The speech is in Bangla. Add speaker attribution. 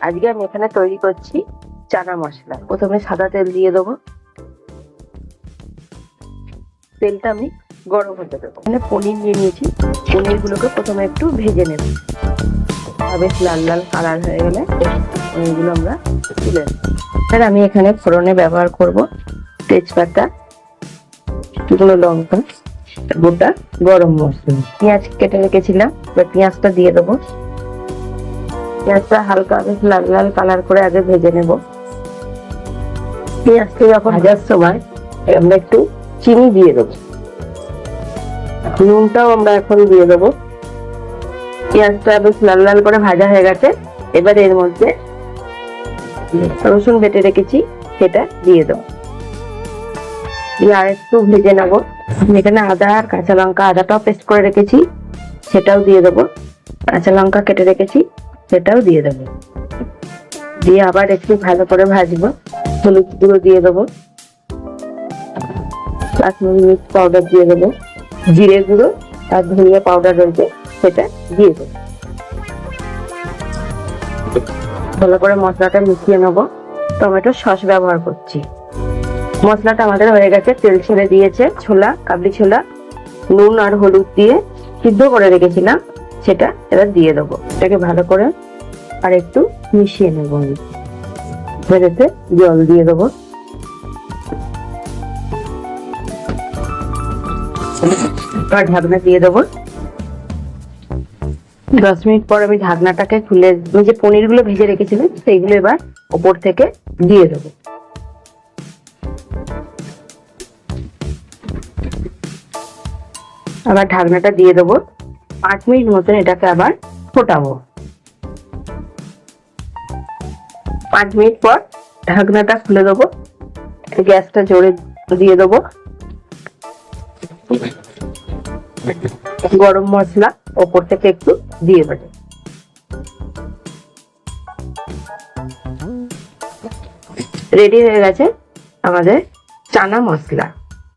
Speaker 1: আজকে আমি এখানে তৈরি করছি চানা মশলা। প্রথমে সাদা তেল দিয়ে দেবো। তেলটা আমি গরম হতে দেবো। এখানে পনির নিয়ে নিয়েছি। পনির গুলোকে প্রথমে একটু ভেজে নেব। বেশ লাল লাল কালার হয়ে গেলে পনিরগুলো আমরা তুলে নেব। আর আমি এখানে ফোড়নে ব্যবহার করব তেজপাতা, শুকনো লঙ্কা, গোটা গরম মশলা, পেঁয়াজ কেটে রেখেছিলাম। এবার পেঁয়াজটা দিয়ে দেবো। পেঁয়াজটা হালকা বেশ লাল লাল কালার করে আগে ভেজে নেব। পেঁয়াজটা যখন ভাজার সময় আমরা একটু চিনি দিয়ে দেবো। নুনটাও আমরা এখন দিয়ে দেবো। পেঁয়াজটা বেশ লাল লাল করে ভাজা হয়ে গেছে। এবার এর মধ্যে রসুন বেটে রেখেছি, সেটা দিয়ে দেবো। দিয়ে আর একটু ভেজে নেবো। এখানে আদা আর কাঁচা লঙ্কা, আদাটাও পেস্ট করে রেখেছি, সেটাও দিয়ে দেবো। কাঁচা লঙ্কা কেটে রেখেছি, সেটাও দিয়ে দেবো। দিয়ে আবার একটু ভালো করে ভাজবো। হলুদ গুঁড়ো দিয়ে দেবো, কাশ্মীরি মির্চ পাউডার দিয়ে দেবো, জিরে গুঁড়ো আর ধনিয়া পাউডার রয়েছে সেটা দিয়ে দেবো। ভালো করে মশলাটা মিশিয়ে নেবো। টমেটো সস ব্যবহার করছি। মশলাটা আমাদের হয়ে গেছে, তেল ছেড়ে দিয়েছে। ছোলা, কাবলি ছোলা, নুন আর হলুদ দিয়ে সিদ্ধ করে রেখেছিলাম, সেটা এবার দিয়ে দেবো। এটাকে ভালো করে আর একটু মিশিয়ে নেবো। আমি ভেজেতে জল দিয়ে দেবো। আর ঢাকনা দিয়ে দেবো। 10 মিনিট পর আমি ঢাকনাটাকে খুলে যে পনির গুলো ভেজে রেখেছিলাম সেইগুলো এবার ওপর থেকে দিয়ে দেবো। আবার ঢাকনাটা দিয়ে দেবো। 5 মিনিট মতন এটাকে আবার ফোটাবো। 5 মিনিট পর ঢাকনাটা খুলে দেবো। গ্যাসটা জোরে দিয়ে দেবো। গরম মশলা ওপর থেকে একটু দিয়ে দেবো। রেডি হয়ে গেছে আমাদের চানা মশলা।